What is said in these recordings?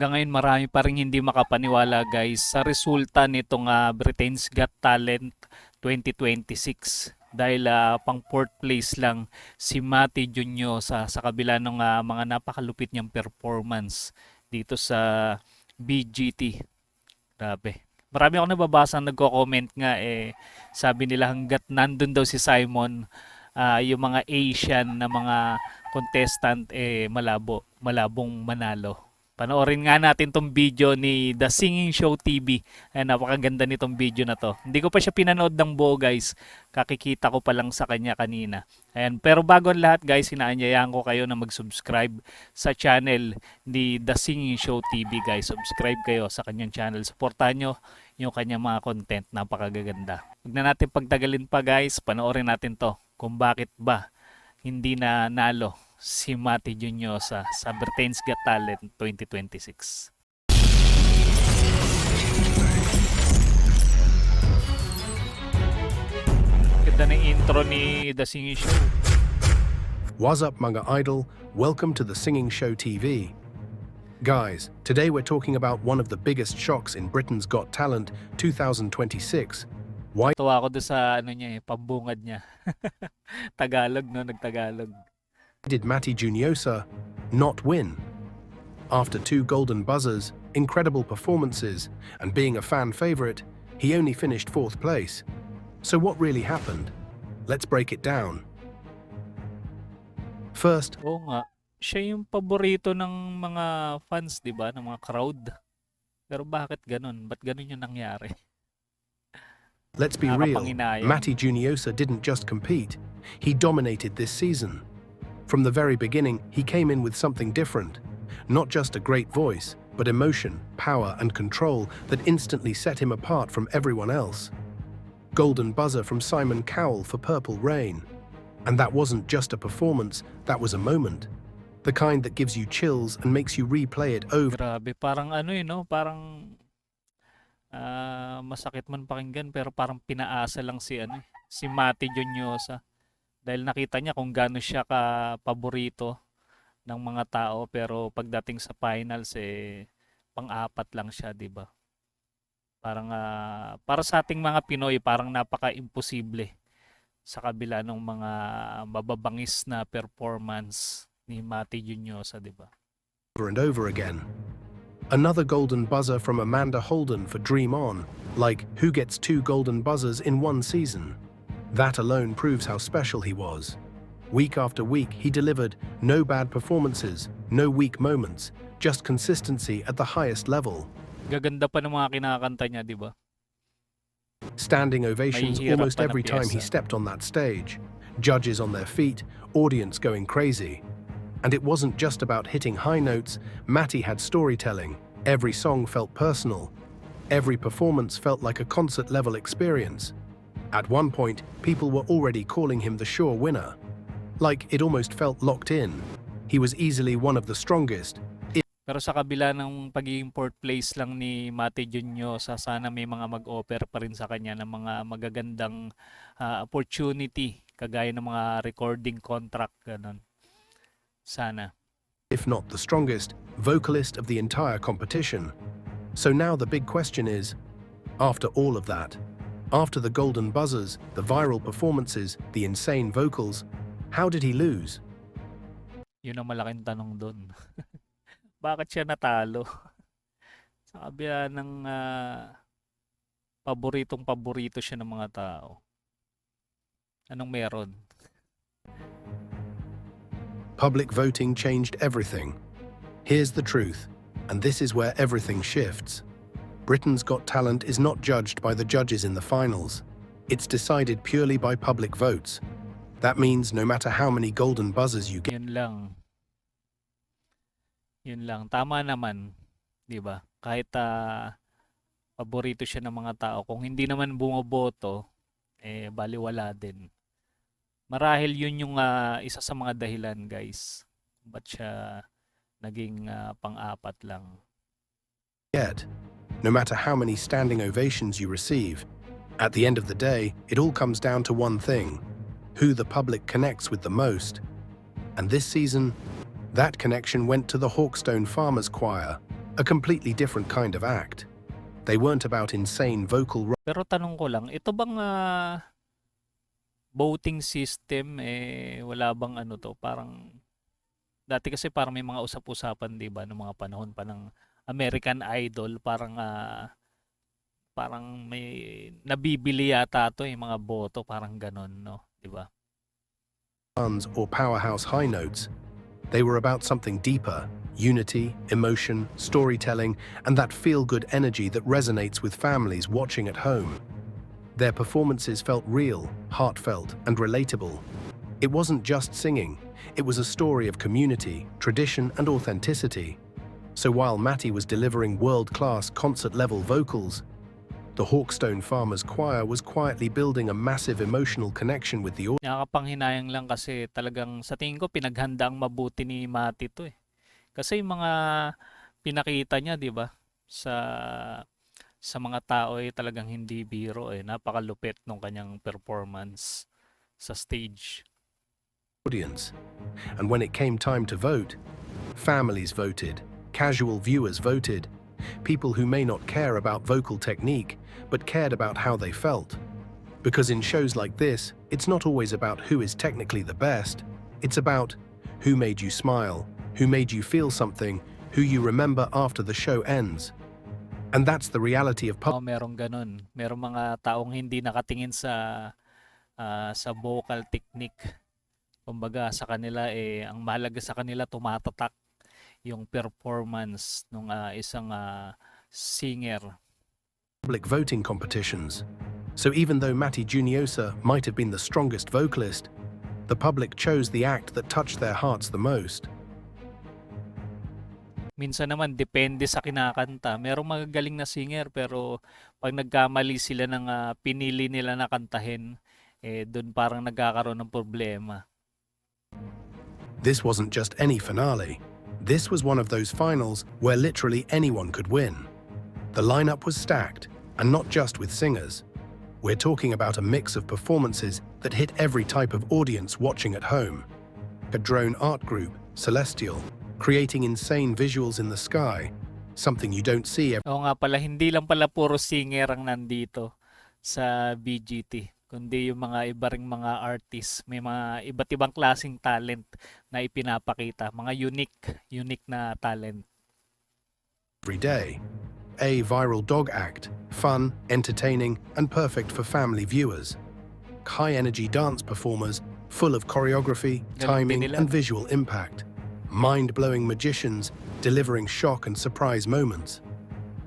hanggang ngayon marami pa rin hindi makapaniwala guys sa resulta nitong Britain's Got Talent 2026 dahil pang fourth place lang si Mati Junio sa kabila ng mga napakalupit niyang performance dito sa BGT. Grabe. Marami ako nababasa nagko-comment nga sabi nila hanggat nandun daw si Simon yung mga Asian na mga contestant malabong manalo. Panoorin nga natin tong video ni The Singing Show TV. Ay, napakaganda nitong video na to. Hindi ko pa siya pinanood ng buo guys. Kakikita ko pa lang sa kanya kanina. Ayan. Pero bago ang lahat guys, inaanyayahan ko kayo na mag-subscribe sa channel ni The Singing Show TV guys. Subscribe kayo sa kanyang channel. Supportahan nyo yung kanyang mga content. Napakaganda. Huwag na natin pagtagalin pa guys. Panoorin natin to. Kung bakit ba hindi na nalo si Mati Junio sa Britain's Got Talent 2026. Ganda ng intro ni The Singing Show. What's up mga idol? Welcome to The Singing Show TV. Guys, today we're talking about one of the biggest shocks in Britain's Got Talent 2026. Why Tuwa ako doon sa pambungad niya. Tagalog no, nagtagalog. did Mati Juniosa not win? After 2 golden buzzers, incredible performances, and being a fan favorite, he only finished 4th place. So what really happened? Let's break it down. First, Oo nga, siya yung paborito ng mga fans, 'di ba, ng mga crowd. Pero bakit ganun? Ba't ganun yung nangyari? let's be real, Nakakapanginayang. Mati Juniosa didn't just compete, he dominated this season. From the very beginning, he came in with something different. Not just a great voice, but emotion, power, and control that instantly set him apart from everyone else. Golden buzzer from Simon Cowell for Purple Rain. And that wasn't just a performance, that was a moment. The kind that gives you chills and makes you replay it over Grabe, parang no? Parang masakit man pakinggan pero parang pinaasa lang si Mati Juniosa. Dahil nakita niya kung gaano siya ka-paborito ng mga tao pero pagdating sa finals pang-apat lang siya, 'di ba? Parang para sa ating mga Pinoy parang napaka-imposible sa kabila ng mga mababangis na performance ni Mati Juniosa, 'di ba? and over again. Another golden buzzer from Amanda Holden for Dream On, like who gets 2 golden buzzers in one season? That alone proves how special he was. Week after week, he delivered no bad performances, no weak moments, just consistency at the highest level. Gaganda pa ng mga kinakanta niya, 'di ba? Standing ovations Mahihirap almost pa na every time he piyesa. stepped on that stage. Judges on their feet, audience going crazy. And it wasn't just about hitting high notes, Mati had storytelling. Every song felt personal. Every performance felt like a concert-level experience. At one point, people were already calling him the sure winner. Like it almost felt locked in. He was easily one of the strongest, Pero sa kabila ng pagiging fourth place lang ni Mati Juniosa, sana may mga mag-offer pa rin sa kanya ng mga magagandang opportunity kagaya ng mga recording contract ganun. Sana. if not the strongest, vocalist of the entire competition. So now the big question is, after all of that, after the golden buzzers, the viral performances, the insane vocals, how did he lose? Yun ang malaking tanong doon. Bakit siya natalo? Sa kabila ng paboritong-paborito siya ng mga tao. Anong meron? Public voting changed everything. Here's the truth, and this is where everything shifts. Britain's Got Talent is not judged by the judges in the finals. It's decided purely by public votes. That means no matter how many golden buzzers you get, Yun lang. Yun lang. Tama naman. 'Di ba? Kahit paborito siya ng mga tao, kung hindi naman bumoboto, baliwala din. Marahil yun yung isa sa mga dahilan, guys. Ba't siya naging pang-apat lang. no matter how many standing ovations you receive, at the end of the day, it all comes down to one thing: who the public connects with the most. And this season, that connection went to the Hawkstone Farmers Choir. A completely different kind of act. They weren't about insane vocal Pero tanong ko lang, ito bang voting system wala bang ano to, parang dati kasi parang may mga usap-usapan 'di ba nung mga panahon pa ng American Idol, parang may nabibili yata to yung mga boto, parang ganon, no, 'di ba? runs or powerhouse high notes. They were about something deeper, unity, emotion, storytelling, and that feel-good energy that resonates with families watching at home. Their performances felt real, heartfelt, and relatable. It wasn't just singing, it was a story of community, tradition, and authenticity. So while Matty was delivering world-class concert-level vocals, the Hawkstone Farmers Choir was quietly building a massive emotional connection with the audience. Nakakapanghinayang lang kasi talagang sa tingin ko pinaghandaang mabuti ni Mati to eh. Kasi yung mga pinakita niya, 'di ba? Sa mga tao ay talagang hindi biro eh. Napakalupit nung kanyang performance sa stage. And when it came time to vote, families voted, casual viewers voted, people who may not care about vocal technique but cared about how they felt. Because in shows like this, it's not always about who is technically the best, it's about who made you smile, who made you feel something, who you remember after the show ends. And that's the reality of Merong ganun. Merong mga taong hindi nakatingin sa vocal technique. Kumbaga sa kanila ang mahalaga sa kanila tumatatak yung performance ng isang singer. public voting competitions. So even though Matty Juniosa might have been the strongest vocalist, the public chose the act that touched their hearts the most. Minsan naman depende sa kinakanta. Merong magagaling na singer pero pag nagkamali sila ng pinili nila na kantahin, doon parang nagkakaroon ng problema. This wasn't just any finale. This was one of those finals where literally anyone could win. The lineup was stacked, and not just with singers. We're talking about a mix of performances that hit every type of audience watching at home. A drone art group, Celestial, creating insane visuals in the sky, something you don't see Oo nga pala, hindi lang pala puro singer ang nandito sa BGT, kundi yung mga iba ring mga artists. May mga iba't ibang klaseng talent na ipinapakita, mga unique na talent. every day. A viral dog act, fun, entertaining, and perfect for family viewers. High-energy dance performers, full of choreography, timing, and visual impact. Mind-blowing magicians, delivering shock and surprise moments.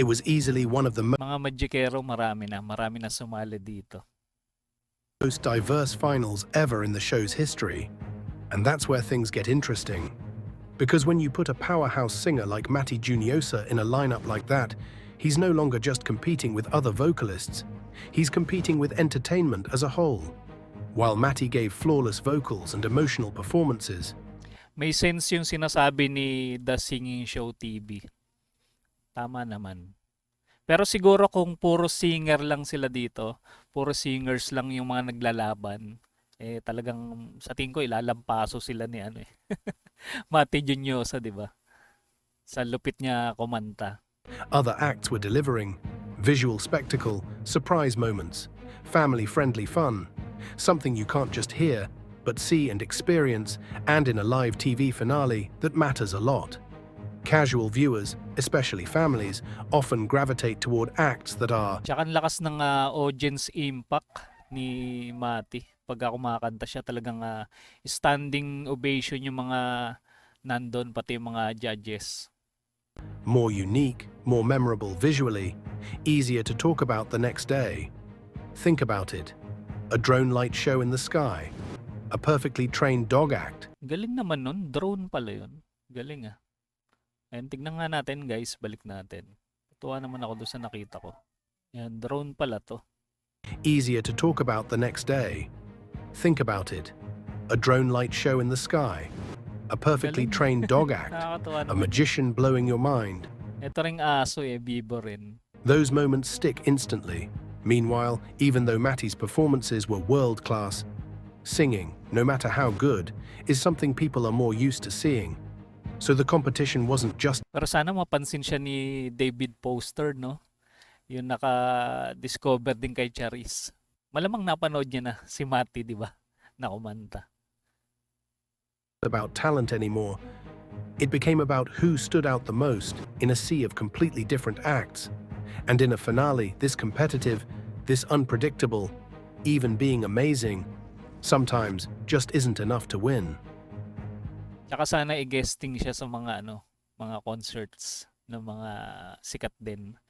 It was easily one of the Mga magikero, marami na sumali dito. most diverse finals ever in the show's history. And that's where things get interesting. Because when you put a powerhouse singer like Matty Juniosa in a lineup like that, he's no longer just competing with other vocalists. He's competing with entertainment as a whole. While Matty gave flawless vocals and emotional performances, May sense yung sinasabi ni The Singing Show TV. Tama naman. Pero siguro kung puro singer lang sila dito, puro singers lang yung mga naglalaban, talagang sa tingin ko ilalampaso sila ni Mati Juniosa, 'di ba? Sa lupit niya kumanta. other acts were delivering visual spectacle, surprise moments, family-friendly fun, something you can't just hear, but see and experience, and in a live TV finale that matters a lot. Casual viewers, especially families, often gravitate toward acts that are Tsaka ang lakas ng audience impact ni Mati. Pagka kumakanta siya, talagang standing ovation yung mga nandun, pati yung mga judges. more unique, more memorable visually, easier to talk about the next day. Think about it. A drone light show in the sky, a perfectly trained dog act, Galing naman nun, drone pala yun. Galing ah. Ayan, tignan nga natin guys, balik natin. Tuwa naman ako doon sa nakita ko. Ayan, drone pala to. easier to talk about the next day. Think about it. A drone light show in the sky, a perfectly Galing. trained dog act, Nakakatuwa a naman. magician blowing your mind. Ito ring aso bibo rin. Those moments stick instantly. Meanwhile, even though Matty's performances were world-class, singing, no matter how good, is something people are more used to seeing. So the competition wasn't just Pero sana mapansin siya ni David Foster, no? Yung naka-discover din kay Charis. Malamang napanood niya na si Mati, di ba? Na kumanta. about talent anymore. It became about who stood out the most in a sea of completely different acts. And in a finale, this competitive, this unpredictable, even being amazing, sometimes just isn't enough to win. Tsaka sana i-guesting siya sa mga mga concerts ng mga sikat din.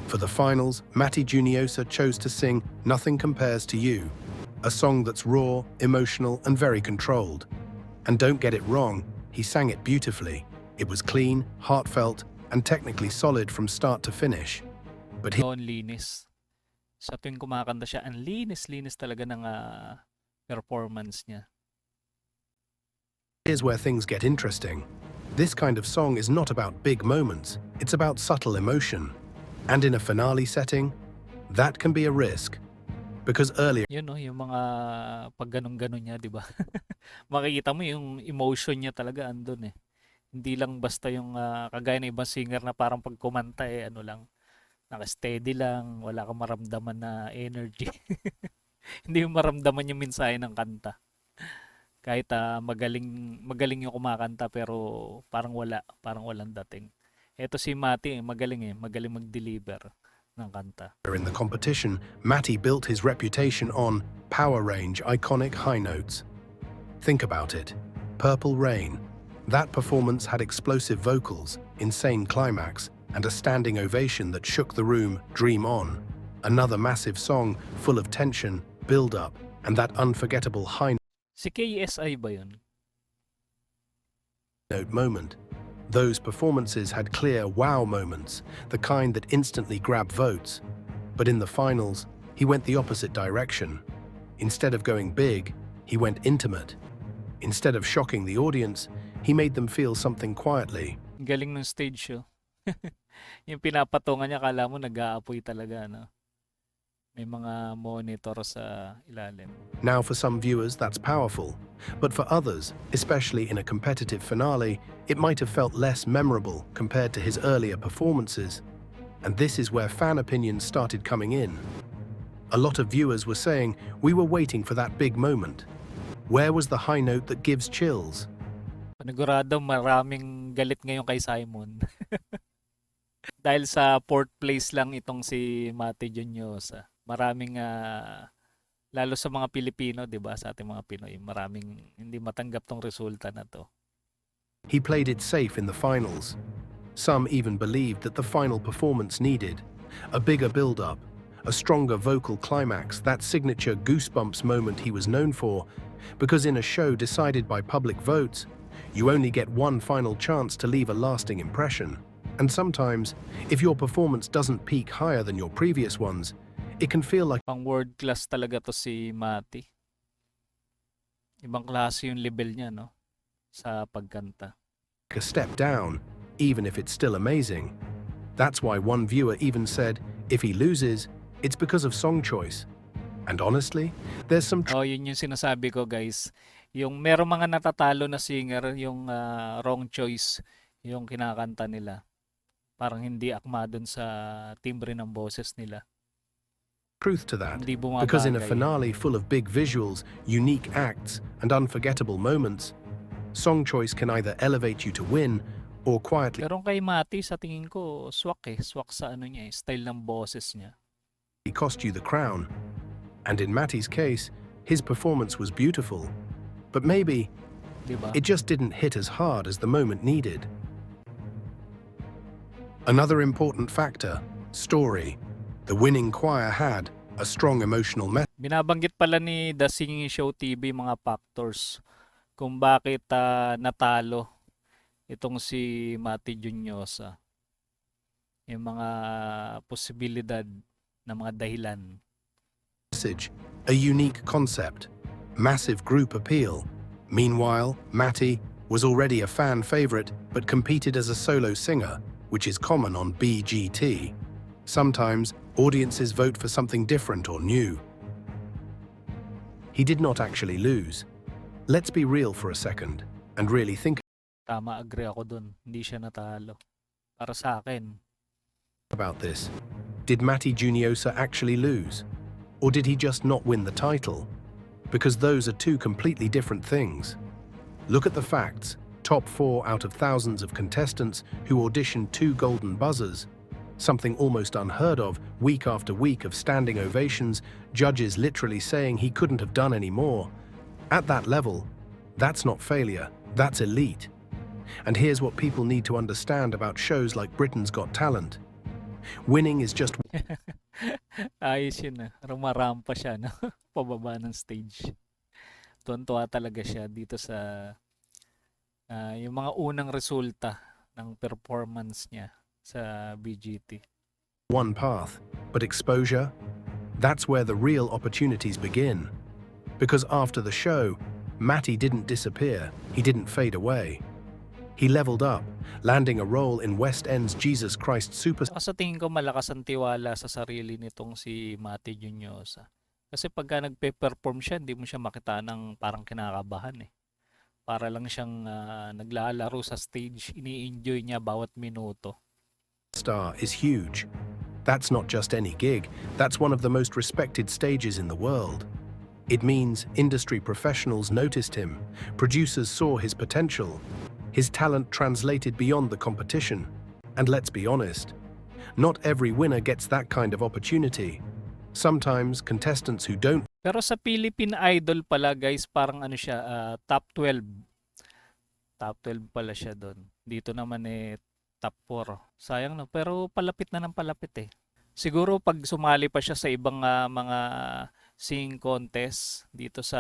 For the finals, Matti Juniosa chose to sing Nothing Compares to You, a song that's raw, emotional, and very controlled. And don't get it wrong, he sang it beautifully. It was clean, heartfelt, and technically solid from start to finish. But Noon linis. Sa tuwing kumakanta siya, ang linis-linis talaga ng performance niya. here's where things get interesting. This kind of song is not about big moments, it's about subtle emotion. And in a finale setting, that can be a risk. Because earlier Yun no, yung mga pag ganun-ganun niya, di ba? Makikita mo yung emotion niya talaga andun eh. Hindi lang basta yung kagaya ng ibang singer na parang pag kumanta eh, naka-steady lang, wala kang maramdaman na energy. Hindi mo maramdaman yung mensahe ng kanta. Kahit magaling yung kumakanta pero parang walang dating. Eto si Mati, magaling mag-deliver ng kanta. in the competition, Matti built his reputation on power range iconic high notes. Think about it. Purple Rain. That performance had explosive vocals, insane climax, and a standing ovation that shook the room. Dream On. Another massive song full of tension, build-up, and that unforgettable high Si KSI ba yun? note moment. Those performances had clear wow moments, the kind that instantly grab votes. But in the finals, he went the opposite direction. Instead of going big, he went intimate. Instead of shocking the audience, he made them feel something quietly. Ang galing ng stage show. Yung pinapatungan niya, kala mo nag-aapoy talaga, no? May mga monitor sa ilalim. Now, for some viewers, that's powerful. But for others, especially in a competitive finale, it might have felt less memorable compared to his earlier performances. And this is where fan opinions started coming in. A lot of viewers were saying, we were waiting for that big moment. Where was the high note that gives chills? Panigurado maraming galit ngayon kay Simon. Dahil sa fourth place lang itong si Mati Juniosa. Maraming lalo sa mga Pilipino, 'di ba? Sa ating mga Pinoy, maraming hindi matanggap tong resulta na to. He played it safe in the finals. Some even believed that the final performance needed a bigger build-up, a stronger vocal climax, that signature goosebumps moment he was known for, because in a show decided by public votes, you only get one final chance to leave a lasting impression. And sometimes, if your performance doesn't peak higher than your previous ones, it can feel like Pang world class talaga to si Mati. Ibang klase yung level niya, no? Sa pagkanta. a step down, even if it's still amazing. That's why one viewer even said, if he loses, it's because of song choice. And honestly, there's some Oh, yun yung sinasabi ko, guys. Yung merong mga natatalo na singer, yung wrong choice yung kinakanta nila. Parang hindi akma dun sa timbre ng boses nila. truth to that. Hindi Because in a bumabagay. finale full of big visuals, unique acts, and unforgettable moments, song choice can either elevate you to win or quietly Pero kay Mati, sa tingin ko, swak eh. Swak sa style ng boses niya. cost you the crown. And in Matty's case, his performance was beautiful. But maybe Di ba? it just didn't hit as hard as the moment needed. Another important factor, story. The winning choir had a strong emotional message. Binabanggit pala ni The Singing Show TV mga factors kung bakit natalo itong si Mati Juniosa. Yung mga posibilidad na mga dahilan. A unique concept, massive group appeal. Meanwhile, Matty was already a fan favorite but competed as a solo singer, which is common on BGT. Sometimes, audiences vote for something different or new. He did not actually lose. Let's be real for a second. And really think Tama, agree ako dun. Hindi siya natalo. Para sa akin, about this. Did Matti Juniosa actually lose? Or did he just not win the title? Because those are two completely different things. Look at the facts. Top 4 out of thousands of contestants who auditioned 2 golden buzzers. Something almost unheard of, week after week of standing ovations, judges literally saying he couldn't have done any more. At that level, that's not failure, that's elite. And here's what people need to understand about shows like Britain's Got Talent. Winning is just ayos yun rumarampa siya, no? Pababa ng stage. Tuwan-tuwa talaga siya dito sa yung mga unang resulta ng performance niya sa BGT. one path, but exposure, that's where the real opportunities begin. Because after the show, Matti didn't disappear, he didn't fade away. He leveled up, landing a role in West End's Jesus Christ Superstar. Sa tingin ko malakas ang tiwala sa sarili nitong si Matti Juniosa. Kasi pagka nagpe-perform siya, hindi mo siya makita ng parang kinakabahan eh. Para lang siyang naglalaro sa stage, ini-enjoy niya bawat minuto. Star is huge. That's not just any gig, that's one of the most respected stages in the world. It means industry professionals noticed him, producers saw his potential, his talent translated beyond the competition. And let's be honest, not every winner gets that kind of opportunity. Sometimes contestants who don't Pero sa Philippine Idol pala guys, parang ano siya, top 12. Top 12 pala siya doon. Dito naman top 4. Sayang no, pero palapit na ng palapit eh. Siguro pag sumali pa siya sa ibang mga singing contest dito sa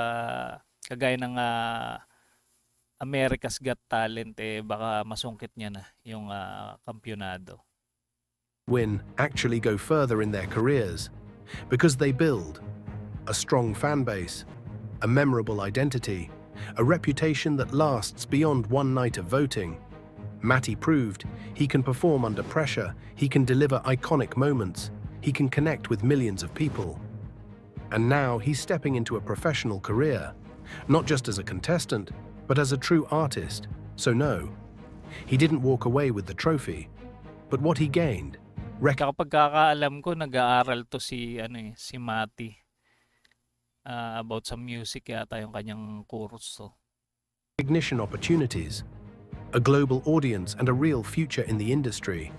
kagaya ng America's Got Talent baka masungkit niya na yung kampyonado. win actually go further in their careers because they build a strong fan base, a memorable identity, a reputation that lasts beyond one night of voting. Matti proved he can perform under pressure, he can deliver iconic moments, he can connect with millions of people. And now he's stepping into a professional career, not just as a contestant, but as a true artist. So no, he didn't walk away with the trophy, but what he gained, Kapag pagkakaalam ko, nag-aaral to si Matti. About sa music yata yung kanyang kurso. recognition opportunities, a global audience and a real future in the industry.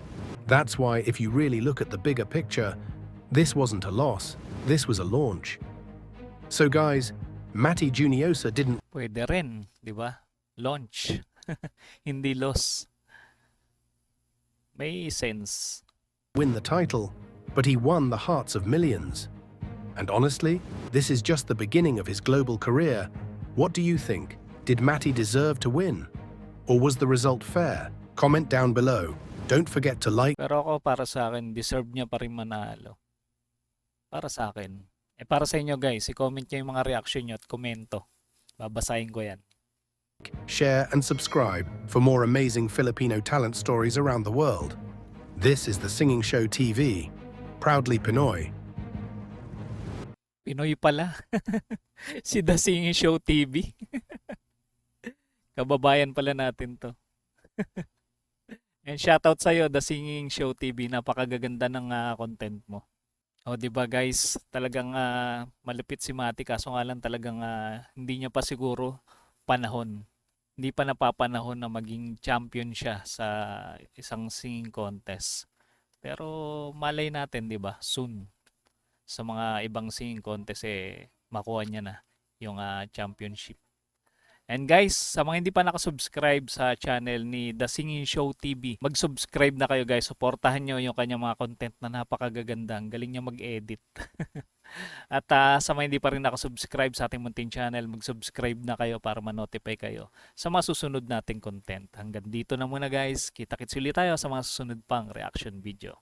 That's why if you really look at the bigger picture, this wasn't a loss, this was a launch. So guys, Matti Juniosa didn't Pwede rin, di ba? Launch. Hindi loss. May sense. win the title, but he won the hearts of millions. And honestly, this is just the beginning of his global career. What do you think? Did Matti deserve to win? Or was the result fair? Comment down below. Don't forget to like. Pero ako para sa akin, deserve niya pa rin manalo. Para sa akin. Para sa inyo guys, i-comment niyo yung mga reaction niyo at komento. Babasahin ko yan. Share and subscribe for more amazing Filipino talent stories around the world. This is The Singing Show TV, proudly Pinoy. Pinoy pala. Si The Singing Show TV. Kababayan pala natin to. And shoutout sa'yo, The Singing Show TV. Napakagaganda ng content mo. O, di ba guys, talagang malupit si Matti, kaso nga lang talagang hindi niya pa siguro panahon. Hindi pa napapanahon na maging champion siya sa isang singing contest. Pero malay natin, di ba? Soon. Sa mga ibang singing contest makuha niya na yung championship. And guys, sa mga hindi pa nakasubscribe sa channel ni The Singing Show TV, mag-subscribe na kayo guys. Suportahan nyo yung kanyang mga content na napakagaganda. Ang galing niya mag-edit. At sa mga hindi pa rin nakasubscribe sa ating munting channel, mag-subscribe na kayo para ma-notify kayo sa mga susunod nating content. Hanggang dito na muna guys. Kita-kits ulit tayo sa mga susunod pang reaction video.